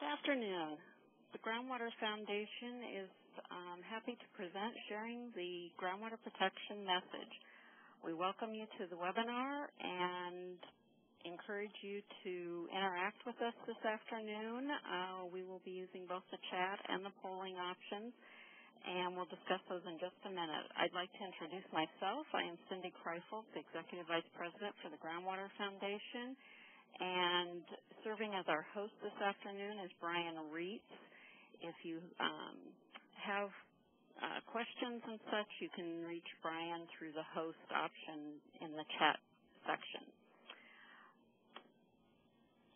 Good afternoon. The Groundwater Foundation is happy to present sharing the groundwater protection message. We welcome you to the webinar and encourage you to interact with us this afternoon. We will be using both the chat and the polling options, and we'll discuss those in just a minute. I'd like to introduce myself. I am Cindy Kreifel, the Executive Vice President for the Groundwater Foundation, and serving as our host this afternoon is Brian Reitz. If you have questions and such, you can reach Brian through the host option in the chat section.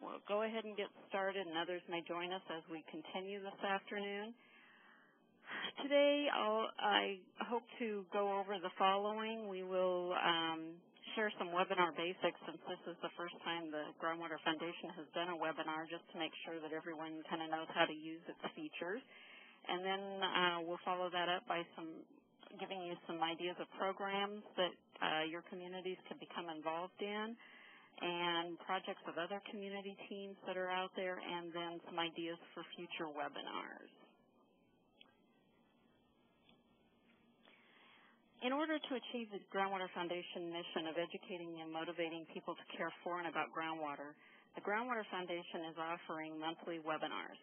We'll go ahead and get started, and others may join us as we continue this afternoon. Today, I hope to go over the following. We will share some webinar basics, since this is the first time the Groundwater Foundation has done a webinar, just to make sure that everyone kind of knows how to use its features. And then we'll follow that up by giving you some ideas of programs that your communities could become involved in, and projects of other community teams that are out there, and then some ideas for future webinars. In order to achieve the Groundwater Foundation mission of educating and motivating people to care for and about groundwater, the Groundwater Foundation is offering monthly webinars.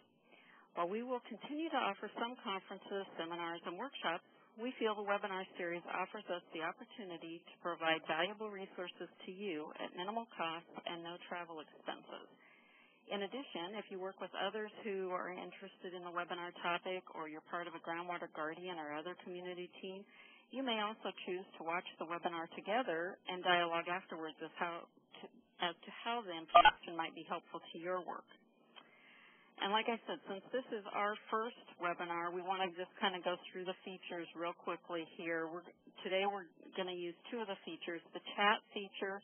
While we will continue to offer some conferences, seminars, and workshops, we feel the webinar series offers us the opportunity to provide valuable resources to you at minimal cost and no travel expenses. In addition, if you work with others who are interested in the webinar topic, or you're part of a Groundwater Guardian or other community team, you may also choose to watch the webinar together and dialogue afterwards as to how the information might be helpful to your work. And like I said, since this is our first webinar, we want to just kind of go through the features real quickly here. Today we're going to use two of the features, the chat feature,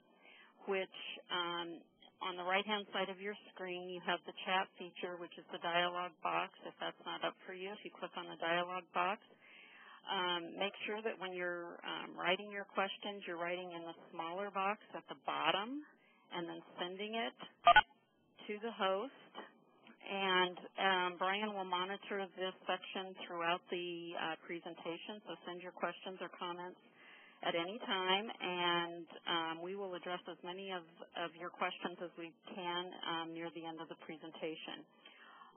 which on the right-hand side of your screen you have the chat feature, which is the dialog box. If that's not up for you, if you click on the dialog box, make sure that when you're writing your questions, you're writing in the smaller box at the bottom and then sending it to the host. And Brian will monitor this section throughout the presentation, so send your questions or comments at any time, and we will address as many of your questions as we can near the end of the presentation.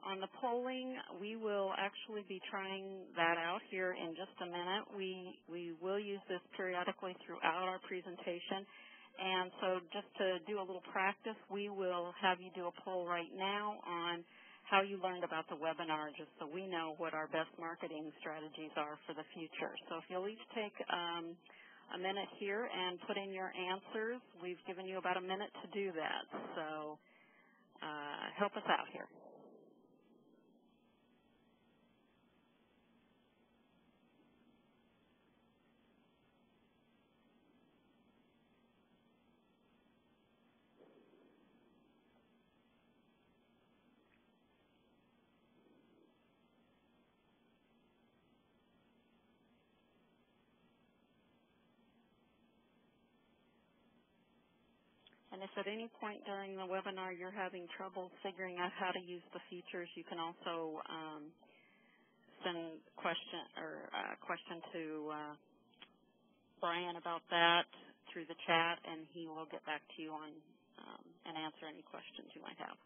On the polling, we will actually be trying that out here in just a minute. We will use this periodically throughout our presentation. And so just to do a little practice, we will have you do a poll right now on how you learned about the webinar, just so we know what our best marketing strategies are for the future. So if you'll each take a minute here and put in your answers. We've given you about a minute to do that. So help us out here. And if at any point during the webinar you're having trouble figuring out how to use the features, you can also send a question to Brian about that through the chat, and he will get back to you on and answer any questions you might have.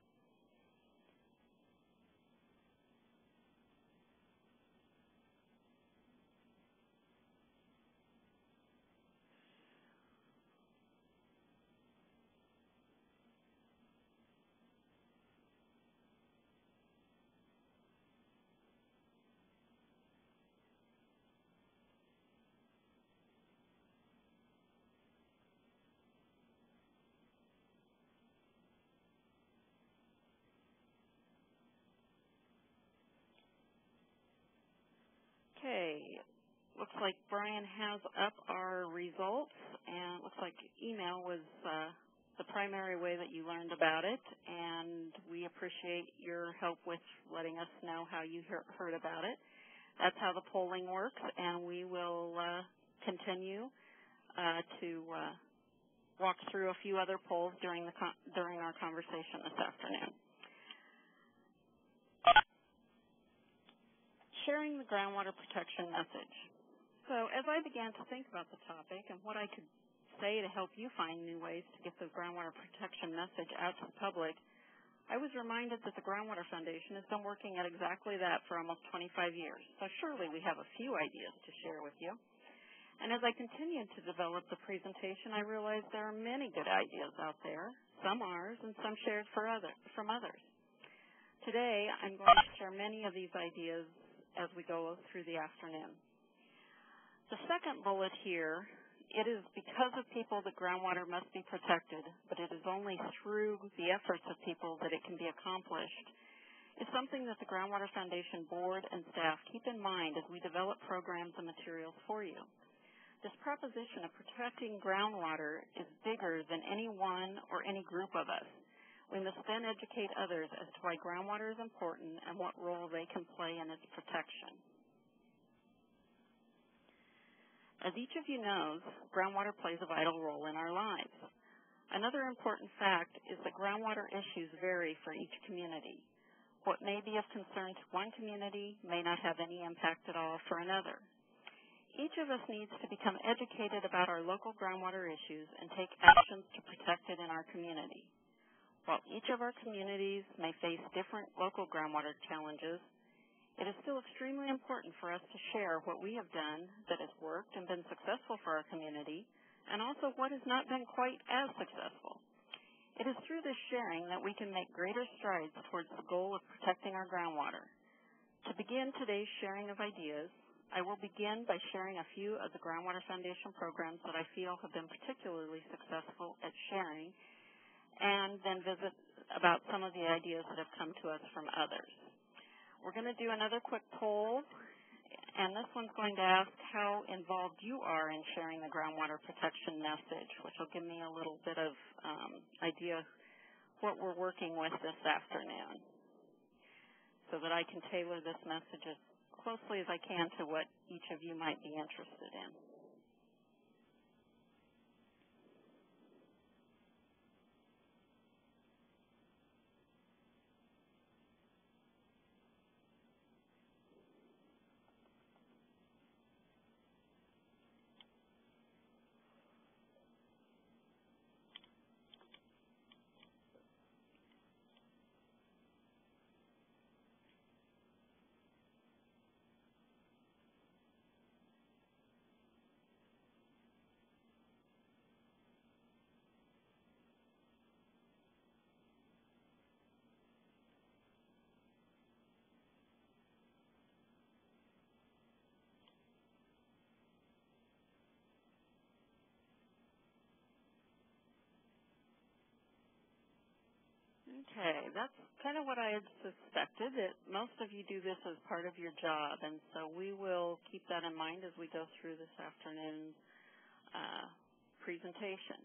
Okay, looks like Brian has up our results, and it looks like email was the primary way that you learned about it, and we appreciate your help with letting us know how you heard about it. That's how the polling works, and we will continue to walk through a few other polls during our conversation this afternoon. sharing the groundwater protection message. So as I began to think about the topic and what I could say to help you find new ways to get the groundwater protection message out to the public, I was reminded that the Groundwater Foundation has been working at exactly that for almost 25 years. So surely we have a few ideas to share with you. And as I continued to develop the presentation, I realized there are many good ideas out there, some ours and some shared from others. Today, I'm going to share many of these ideas as we go through the afternoon. The second bullet here, it is because of people that groundwater must be protected, but it is only through the efforts of people that it can be accomplished. It's something that the Groundwater Foundation board and staff keep in mind as we develop programs and materials for you. This proposition of protecting groundwater is bigger than any one or any group of us. We must then educate others as to why groundwater is important and what role they can play in its protection. As each of you knows, groundwater plays a vital role in our lives. Another important fact is that groundwater issues vary for each community. What may be of concern to one community may not have any impact at all for another. Each of us needs to become educated about our local groundwater issues and take actions to protect it in our community. While each of our communities may face different local groundwater challenges, it is still extremely important for us to share what we have done that has worked and been successful for our community, and also what has not been quite as successful. It is through this sharing that we can make greater strides towards the goal of protecting our groundwater. To begin today's sharing of ideas, I will begin by sharing a few of the Groundwater Foundation programs that I feel have been particularly successful at sharing, and then visit about some of the ideas that have come to us from others. We're going to do another quick poll, and this one's going to ask how involved you are in sharing the groundwater protection message, which will give me a little bit of idea what we're working with this afternoon so that I can tailor this message as closely as I can to what each of you might be interested in. Okay, that's kind of what I had suspected, that most of you do this as part of your job, and so we will keep that in mind as we go through this afternoon's presentation.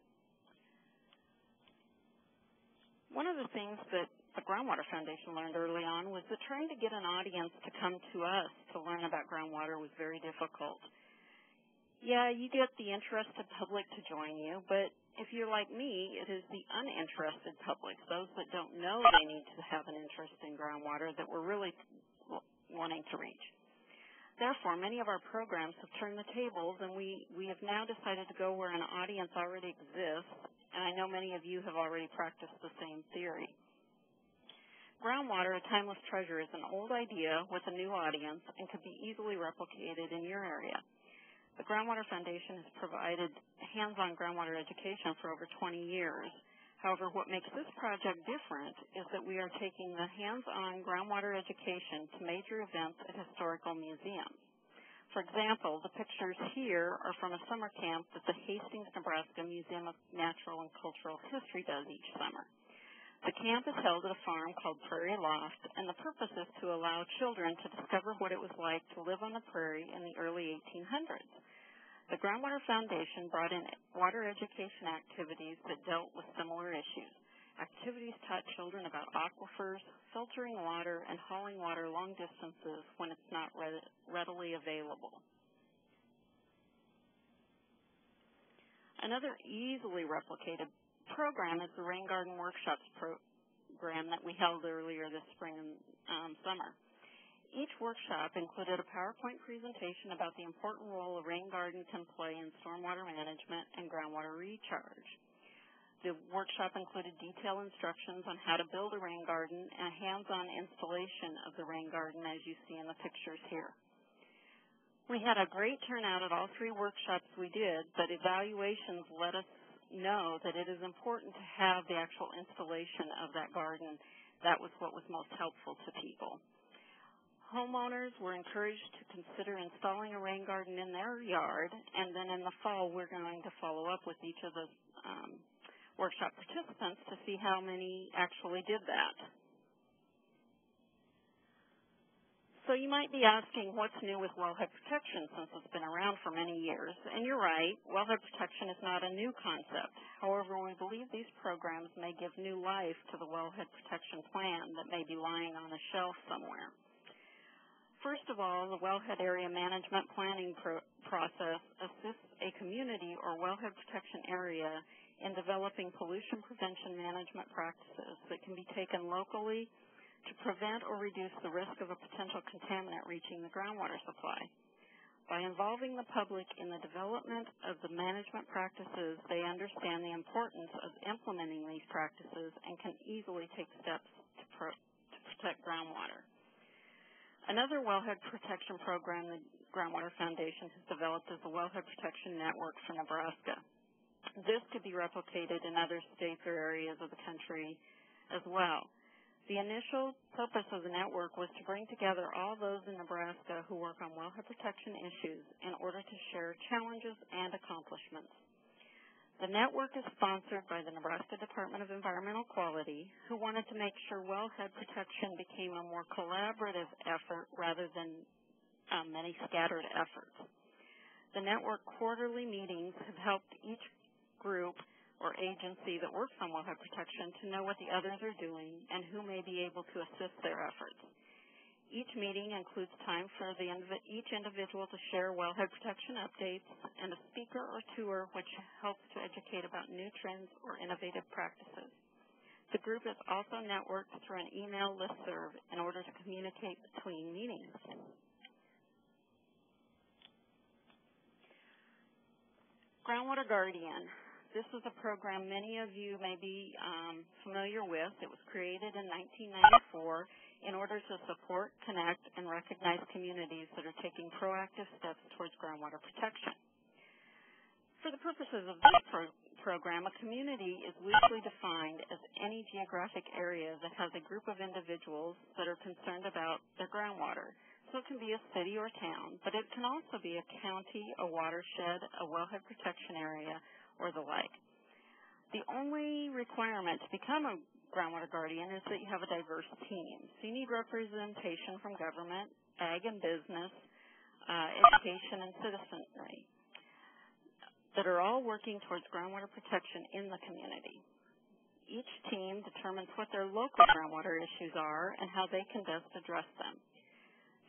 One of the things that the Groundwater Foundation learned early on was that trying to get an audience to come to us to learn about groundwater was very difficult. Yeah, you get the interested public to join you, but if you're like me, it is the uninterested public, those that don't know they need to have an interest in groundwater, that we're really wanting to reach. Therefore, many of our programs have turned the tables, and we have now decided to go where an audience already exists, and I know many of you have already practiced the same theory. Groundwater, a timeless treasure, is an old idea with a new audience and could be easily replicated in your area. The Groundwater Foundation has provided hands-on groundwater education for over 20 years. However, what makes this project different is that we are taking the hands-on groundwater education to major events at historical museums. For example, the pictures here are from a summer camp that the Hastings, Nebraska Museum of Natural and Cultural History does each summer. The camp is held at a farm called Prairie Loft, and the purpose is to allow children to discover what it was like to live on the prairie in the early 1800s. The Groundwater Foundation brought in water education activities that dealt with similar issues. Activities taught children about aquifers, filtering water, and hauling water long distances when it's not readily available. Another easily replicated program is the Rain Garden Workshops program that we held earlier this spring and summer. Each workshop included a PowerPoint presentation about the important role a rain garden can play in stormwater management and groundwater recharge. The workshop included detailed instructions on how to build a rain garden and a hands-on installation of the rain garden as you see in the pictures here. We had a great turnout at all three workshops we did, but evaluations let us know that it is important to have the actual installation of that garden. That was what was most helpful to people. Homeowners were encouraged to consider installing a rain garden in their yard, and then in the fall we're going to follow up with each of the workshop participants to see how many actually did that. So you might be asking what's new with wellhead protection since it's been around for many years, and you're right, wellhead protection is not a new concept. However, we believe these programs may give new life to the wellhead protection plan that may be lying on a shelf somewhere. First of all, the wellhead area management planning process assists a community or wellhead protection area in developing pollution prevention management practices that can be taken locally to prevent or reduce the risk of a potential contaminant reaching the groundwater supply. By involving the public in the development of the management practices, they understand the importance of implementing these practices and can easily take steps to protect groundwater. Another wellhead protection program the Groundwater Foundation has developed is the Wellhead Protection Network for Nebraska. This could be replicated in other states or areas of the country as well. The initial purpose of the network was to bring together all those in Nebraska who work on wellhead protection issues in order to share challenges and accomplishments. The network is sponsored by the Nebraska Department of Environmental Quality, who wanted to make sure wellhead protection became a more collaborative effort rather than many scattered efforts. The network quarterly meetings have helped each group or agency that works on wellhead protection to know what the others are doing and who may be able to assist their efforts. Each meeting includes time for each individual to share wellhead protection updates and a speaker or tour which helps to educate about new trends or innovative practices. The group is also networked through an email listserv in order to communicate between meetings. Groundwater Guardian. This is a program many of you may be familiar with. It was created in 1994 in order to support, connect, and recognize communities that are taking proactive steps towards groundwater protection. For the purposes of this program, a community is loosely defined as any geographic area that has a group of individuals that are concerned about their groundwater. So it can be a city or town, but it can also be a county, a watershed, a wellhead protection area, or the like. The only requirement to become a Groundwater Guardian is that you have a diverse team. So you need representation from government, ag and business, education, and citizenry that are all working towards groundwater protection in the community. Each team determines what their local groundwater issues are and how they can best address them.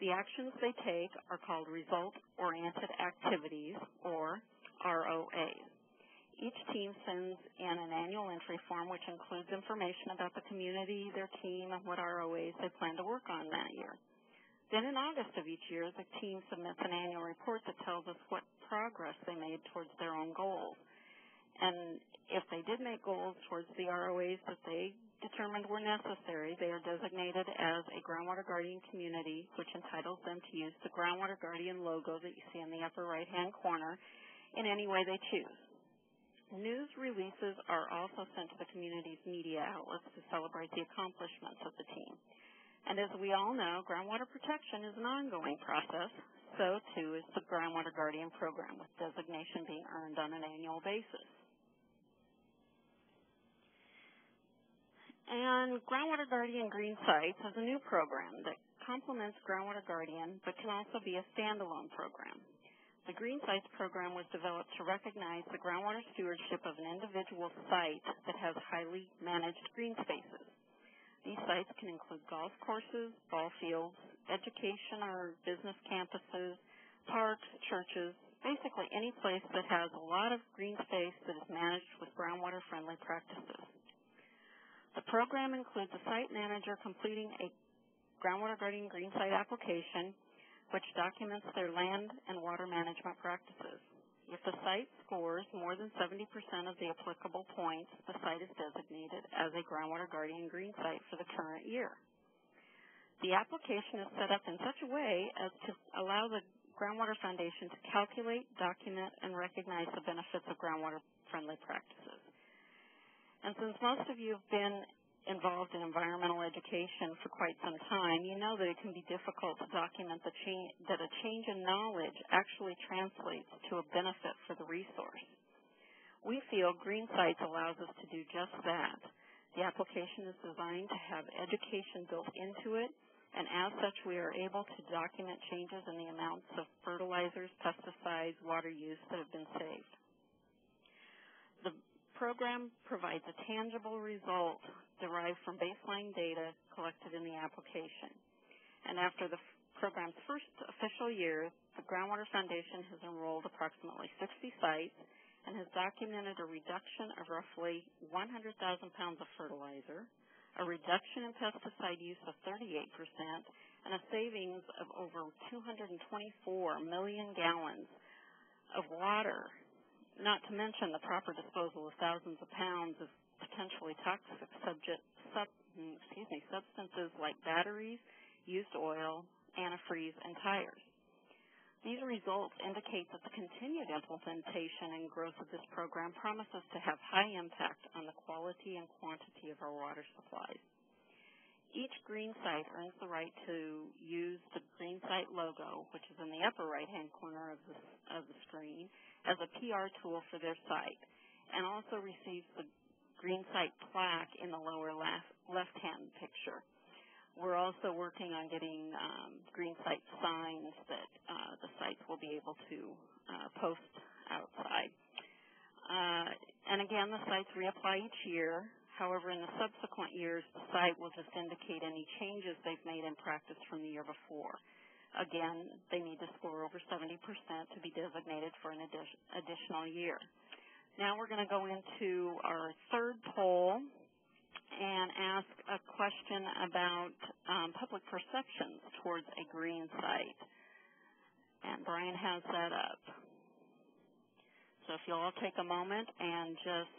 The actions they take are called result-oriented activities, or ROAs. Each team sends in an annual entry form which includes information about the community, their team, and what ROAs they plan to work on that year. Then in August of each year, the team submits an annual report that tells us what progress they made towards their own goals. And if they did make goals towards the ROAs that they determined were necessary, they are designated as a Groundwater Guardian community, which entitles them to use the Groundwater Guardian logo that you see in the upper right-hand corner in any way they choose. News releases are also sent to the community's media outlets to celebrate the accomplishments of the team. And as we all know, groundwater protection is an ongoing process. So, too, is the Groundwater Guardian program, with designation being earned on an annual basis. And Groundwater Guardian Green Sites is a new program that complements Groundwater Guardian, but can also be a standalone program. The Green Sites program was developed to recognize the groundwater stewardship of an individual site that has highly managed green spaces. These sites can include golf courses, ball fields, education or business campuses, parks, churches, basically any place that has a lot of green space that is managed with groundwater-friendly practices. The program includes a site manager completing a Groundwater Guardian Green Site application, which documents their land and water management practices. If the site scores more than 70% of the applicable points, the site is designated as a Groundwater Guardian Green Site for the current year. The application is set up in such a way as to allow the Groundwater Foundation to calculate, document, and recognize the benefits of groundwater-friendly practices. And since most of you have been involved in environmental education for quite some time, you know that it can be difficult to document that a change in knowledge actually translates to a benefit for the resource. We feel Green Sites allows us to do just that. The application is designed to have education built into it, and as such, we are able to document changes in the amounts of fertilizers, pesticides, water use that have been saved. The program provides a tangible result derived from baseline data collected in the application. And after the program's first official year, the Groundwater Foundation has enrolled approximately 60 sites and has documented a reduction of roughly 100,000 pounds of fertilizer, a reduction in pesticide use of 38%, and a savings of over 224 million gallons of water, not to mention the proper disposal of thousands of pounds of potentially toxic substances like batteries, used oil, antifreeze, and tires. These results indicate that the continued implementation and growth of this program promises to have high impact on the quality and quantity of our water supplies. Each green site earns the right to use the green site logo, which is in the upper right-hand corner of the screen, as a PR tool for their site, and also receives the green site plaque in the lower left-hand picture. We're also working on getting green site signs that the sites will be able to post outside. And again, the sites reapply each year. However, in the subsequent years, the site will just indicate any changes they've made in practice from the year before. Again, they need to score over 70% to be designated for an additional year. Now we're going to go into our third poll and ask a question about public perceptions towards a green site. And Brian has that up. So if you'll all take a moment and just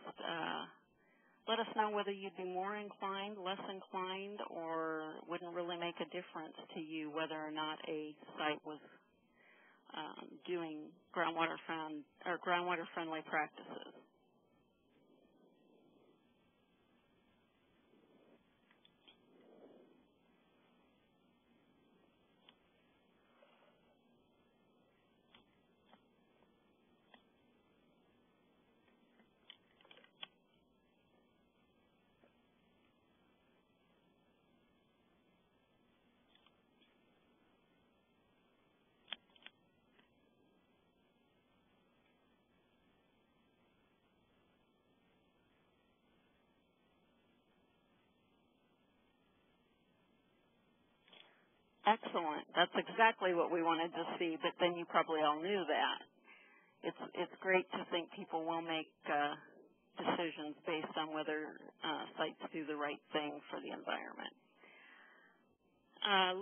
let us know whether you'd be more inclined, less inclined, or wouldn't really make a difference to you whether or not a site was doing groundwater-friendly practices. Excellent. That's exactly what we wanted to see, but then you probably all knew that. It's great to think people will make decisions based on whether sites do the right thing for the environment.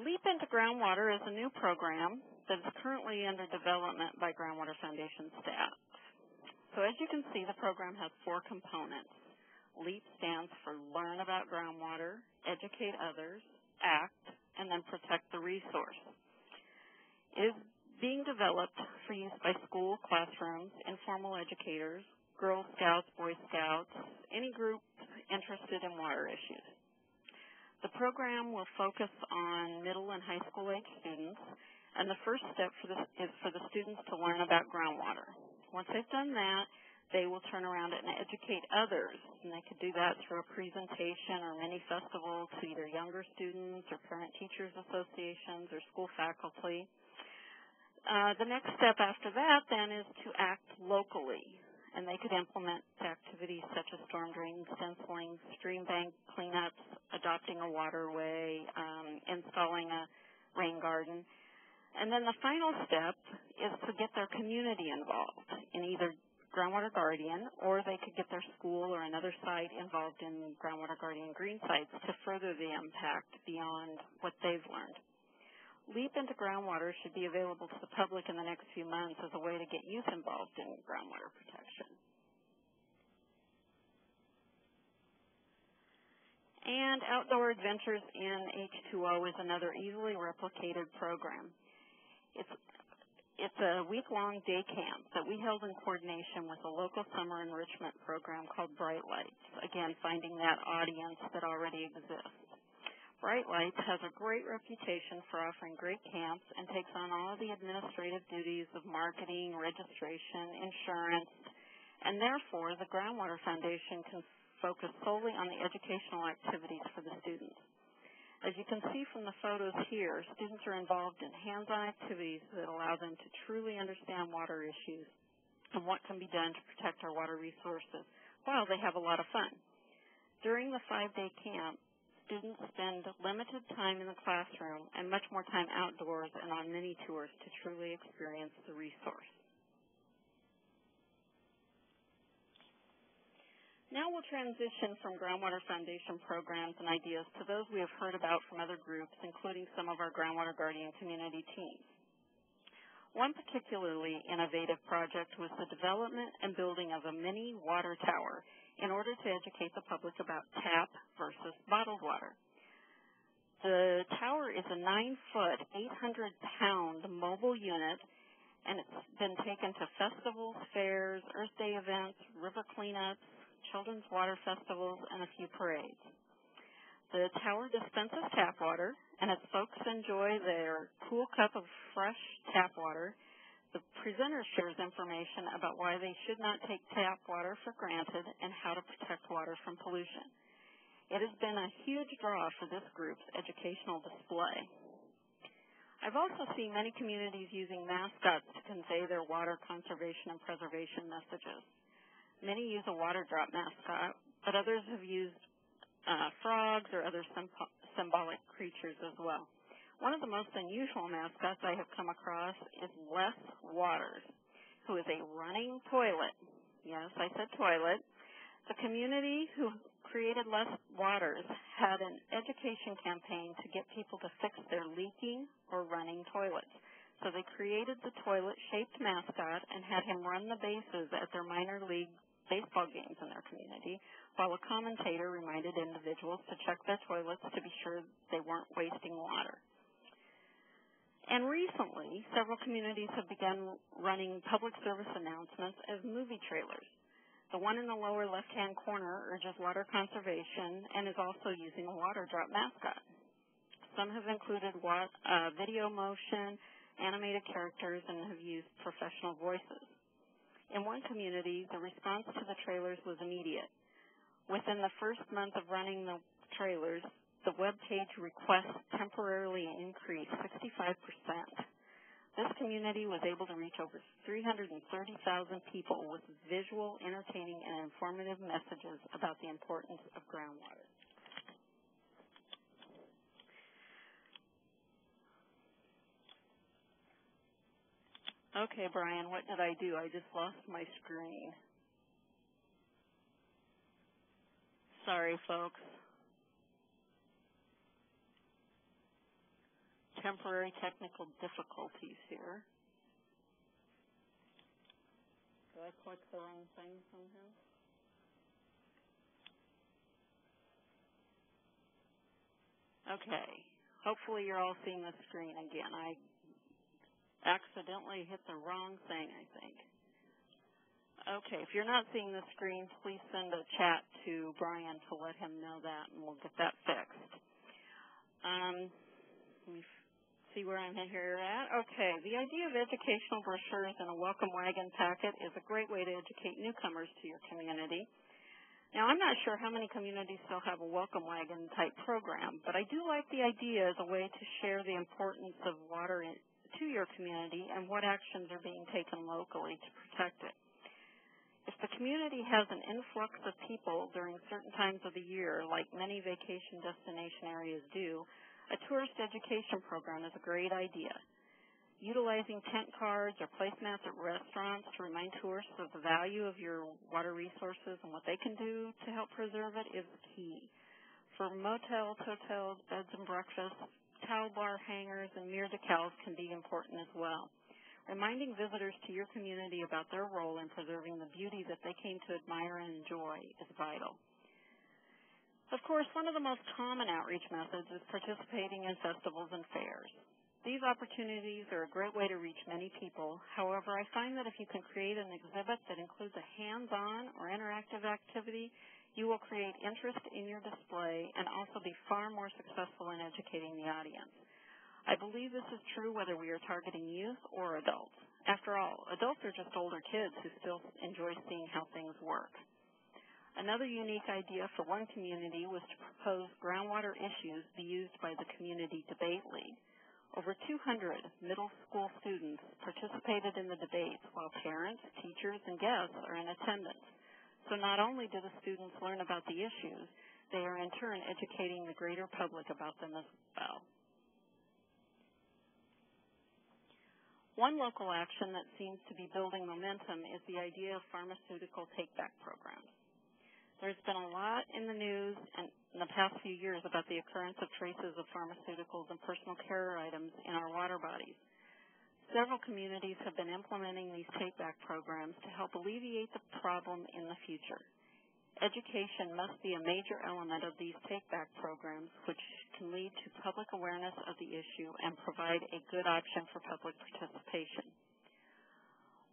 Leap into Groundwater is a new program that is currently under development by Groundwater Foundation staff. So as you can see, the program has 4 components. LEAP stands for Learn About Groundwater, Educate Others, Act, and then Protect the Resource. It is being developed for use by school classrooms, informal educators, Girl Scouts, Boy Scouts, any group interested in water issues. The program will focus on middle and high school age students, and the first step is for the students to learn about groundwater. Once they've done that, they will turn around and educate others, and they could do that through a presentation or mini festival to either younger students or parent-teachers associations or school faculty. The next step after that, then, is to act locally, and they could implement activities such as storm drain stenciling, stream bank cleanups, adopting a waterway, installing a rain garden. And then the final step is to get their community involved in either Groundwater Guardian, or they could get their school or another site involved in Groundwater Guardian Green Sites to further the impact beyond what they've learned. Leap into Groundwater should be available to the public in the next few months as a way to get youth involved in groundwater protection. And Outdoor Adventures in H2O is another easily replicated program. It's a week-long day camp that we held in coordination with a local summer enrichment program called Bright Lights, again, finding that audience that already exists. Bright Lights has a great reputation for offering great camps and takes on all the administrative duties of marketing, registration, insurance, and therefore the Groundwater Foundation can focus solely on the educational activities for the students. As you can see from the photos here, students are involved in hands-on activities that allow them to truly understand water issues and what can be done to protect our water resources while they have a lot of fun. During the 5-day camp, students spend limited time in the classroom and much more time outdoors and on mini tours to truly experience the resource. Now we'll transition from Groundwater Foundation programs and ideas to those we have heard about from other groups, including some of our Groundwater Guardian community teams. One particularly innovative project was the development and building of a mini water tower in order to educate the public about tap versus bottled water. The tower is a 9-foot, 800-pound mobile unit, and it's been taken to festivals, fairs, Earth Day events, river cleanups, children's water festivals, and a few parades. The tower dispenses tap water, and as folks enjoy their cool cup of fresh tap water, the presenter shares information about why they should not take tap water for granted and how to protect water from pollution. It has been a huge draw for this group's educational display. I've also seen many communities using mascots to convey their water conservation and preservation messages. Many use a water drop mascot, but others have used frogs or other symbolic creatures as well. One of the most unusual mascots I have come across is Les Waters, who is a running toilet. Yes, I said toilet. The community who created Les Waters had an education campaign to get people to fix their leaking or running toilets. So they created the toilet-shaped mascot and had him run the bases at their minor league baseball games in their community, while a commentator reminded individuals to check their toilets to be sure they weren't wasting water. And recently, several communities have begun running public service announcements as movie trailers. The one in the lower left-hand corner urges water conservation and is also using a water drop mascot. Some have included video motion, animated characters, and have used professional voices. In one community, the response to the trailers was immediate. Within the first month of running the trailers, the web page requests temporarily increased 65%. This community was able to reach over 330,000 people with visual, entertaining, and informative messages about the importance of groundwater. Okay, Brian, what did I do? I just lost my screen. Sorry, folks. Temporary technical difficulties here. Did I click the wrong thing somehow? Okay. Hopefully you're all seeing the screen again. I accidentally hit the wrong thing, I think. Okay, if you're not seeing the screen, please send a chat to Brian to let him know that, and we'll get that fixed. Let me see where I'm here at. Okay, the idea of educational brochures in a welcome wagon packet is a great way to educate newcomers to your community. Now, I'm not sure how many communities still have a welcome wagon type program, but I do like the idea as a way to share the importance of water to your community and what actions are being taken locally to protect it. If the community has an influx of people during certain times of the year, like many vacation destination areas do, a tourist education program is a great idea. utilizing tent cards or placemats at restaurants to remind tourists of the value of your water resources and what they can do to help preserve it is key. For motels, hotels, beds and breakfasts, towel bar hangers and mirror decals can be important as well. Reminding visitors to your community about their role in preserving the beauty that they came to admire and enjoy is vital. Of course, one of the most common outreach methods is participating in festivals and fairs. These opportunities are a great way to reach many people. However, I find that if you can create an exhibit that includes a hands-on or interactive activity, you will create interest in your display and also be far more successful in educating the audience. I believe this is true whether we are targeting youth or adults. After all, adults are just older kids who still enjoy seeing how things work. Another unique idea for one community was to propose groundwater issues be used by the Community Debate League. Over 200 middle school students participated in the debates while parents, teachers, and guests are in attendance. So not only do the students learn about the issues, they are in turn educating the greater public about them as well. One local action that seems to be building momentum is the idea of pharmaceutical take-back programs. There's been a lot in the news in the past few years about the occurrence of traces of pharmaceuticals and personal care items in our water bodies. Several communities have been implementing these take-back programs to help alleviate the problem in the future. Education must be a major element of these take-back programs, which can lead to public awareness of the issue and provide a good option for public participation.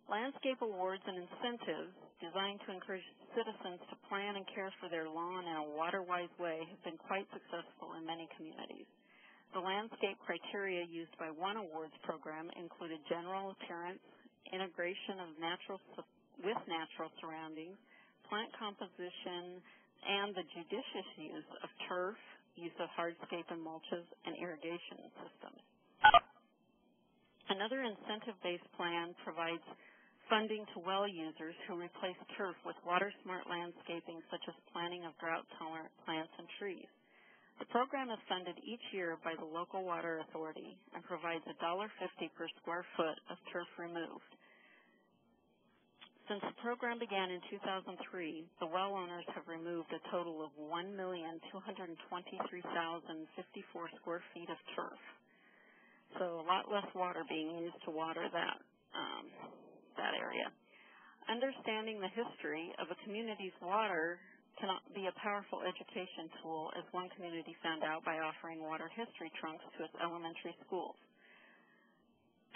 Landscape awards and incentives designed to encourage citizens to plan and care for their lawn in a water-wise way have been quite successful in many communities. The landscape criteria used by one awards program included general appearance, integration of natural surroundings, plant composition, and the judicious use of turf, use of hardscape and mulches, and irrigation systems. Another incentive-based plan provides funding to well users who replace turf with water-smart landscaping, such as planting of drought-tolerant plants and trees. The program is funded each year by the local water authority and provides $1.50 per square foot of turf removed. Since the program began in 2003, the well owners have removed a total of 1,223,054 square feet of turf. So a lot less water being used to water that area. Understanding the history of a community's water can be a powerful education tool, as one community found out by offering water history trunks to its elementary schools.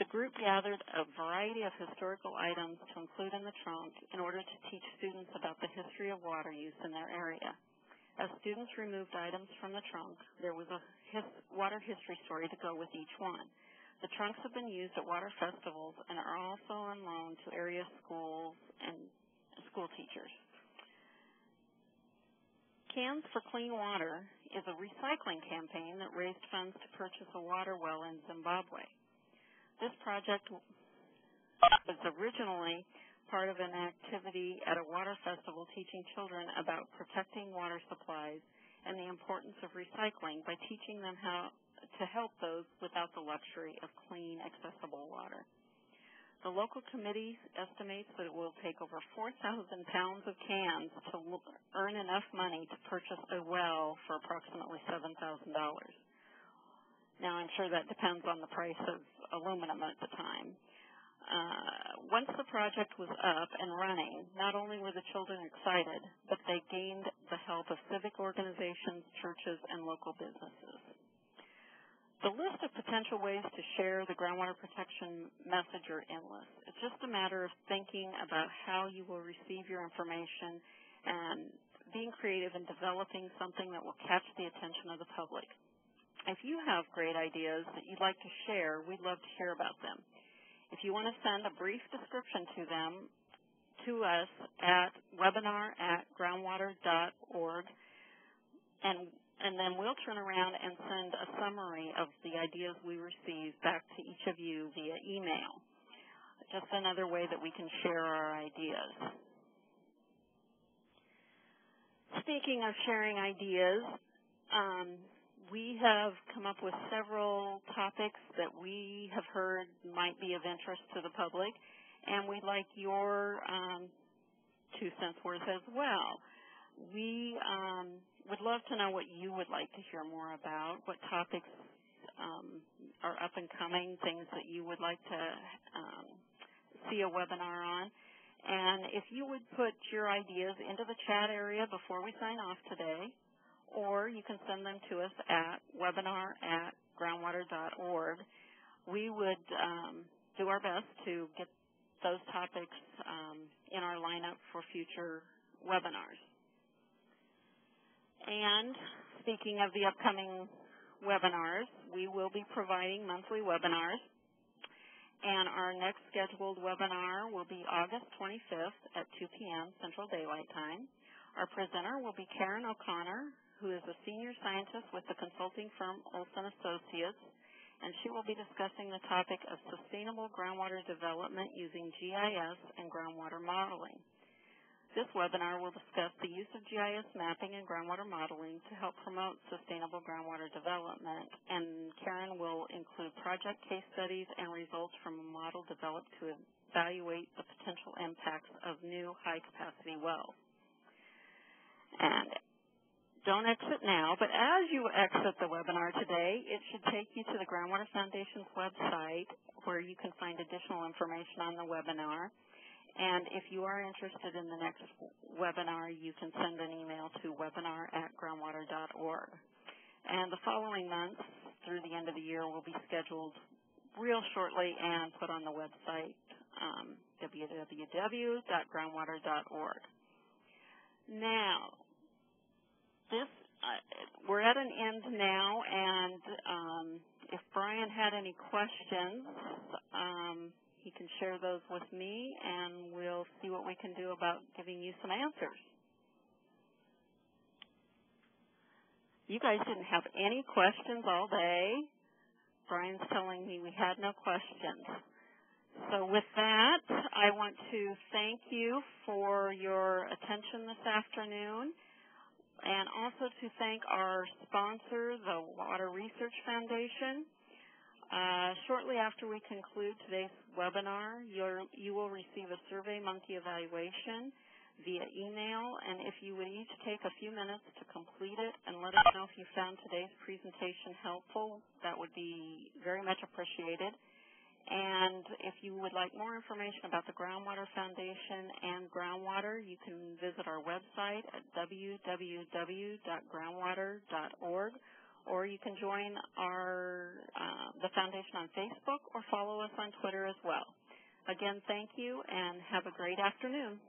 The group gathered a variety of historical items to include in the trunk in order to teach students about the history of water use in their area. As students removed items from the trunk, there was a water history story to go with each one. The trunks have been used at water festivals and are also on loan to area schools and school teachers. Cans for Clean Water is a recycling campaign that raised funds to purchase a water well in Zimbabwe. This project was originally part of an activity at a water festival teaching children about protecting water supplies and the importance of recycling by teaching them how to help those without the luxury of clean, accessible water. The local committee estimates that it will take over 4,000 pounds of cans to earn enough money to purchase a well for approximately $7,000. Now, I'm sure that depends on the price of aluminum at the time. Once the project was up and running, not only were the children excited, but they gained the help of civic organizations, churches, and local businesses. The list of potential ways to share the groundwater protection message are endless. It's just a matter of thinking about how you will receive your information and being creative in developing something that will catch the attention of the public. If you have great ideas that you'd like to share, we'd love to hear about them. If you want to send a brief description to us at webinar@groundwater.org, and then we'll turn around and send a summary of the ideas we receive back to each of you via email. Just another way that we can share our ideas. Speaking of sharing ideas, we have come up with several topics that we have heard might be of interest to the public, and we'd like your 2 cents worth as well. We would love to know what you would like to hear more about, what topics are up and coming, things that you would like to see a webinar on. And if you would put your ideas into the chat area before we sign off today, or you can send them to us at webinar@groundwater.org. We would do our best to get those topics in our lineup for future webinars. And speaking of the upcoming webinars, we will be providing monthly webinars. And our next scheduled webinar will be August 25th at 2 p.m. Central Daylight Time. Our presenter will be Karen O'Connor, who is a senior scientist with the consulting firm Olson Associates, and she will be discussing the topic of sustainable groundwater development using GIS and groundwater modeling. This webinar will discuss the use of GIS mapping and groundwater modeling to help promote sustainable groundwater development, and Karen will include project case studies and results from a model developed to evaluate the potential impacts of new high-capacity wells. And don't exit now, but as you exit the webinar today, it should take you to the Groundwater Foundation's website where you can find additional information on the webinar. And if you are interested in the next webinar, you can send an email to webinar@groundwater.org. And the following months through the end of the year will be scheduled real shortly and put on the website, www.groundwater.org. Now, we're at an end now, and if Brian had any questions, he can share those with me, and we'll see what we can do about giving you some answers. You guys didn't have any questions all day. Brian's telling me we had no questions. So with that, I want to thank you for your attention this afternoon, and also to thank our sponsor, the Water Research Foundation. Shortly after we conclude today's webinar, you will receive a SurveyMonkey evaluation via email, and if you would each take a few minutes to complete it and let us know if you found today's presentation helpful, that would be very much appreciated. And if you would like more information about the Groundwater Foundation and groundwater, you can visit our website at www.groundwater.org, or you can join the foundation on Facebook or follow us on Twitter as well. Again, thank you, and have a great afternoon.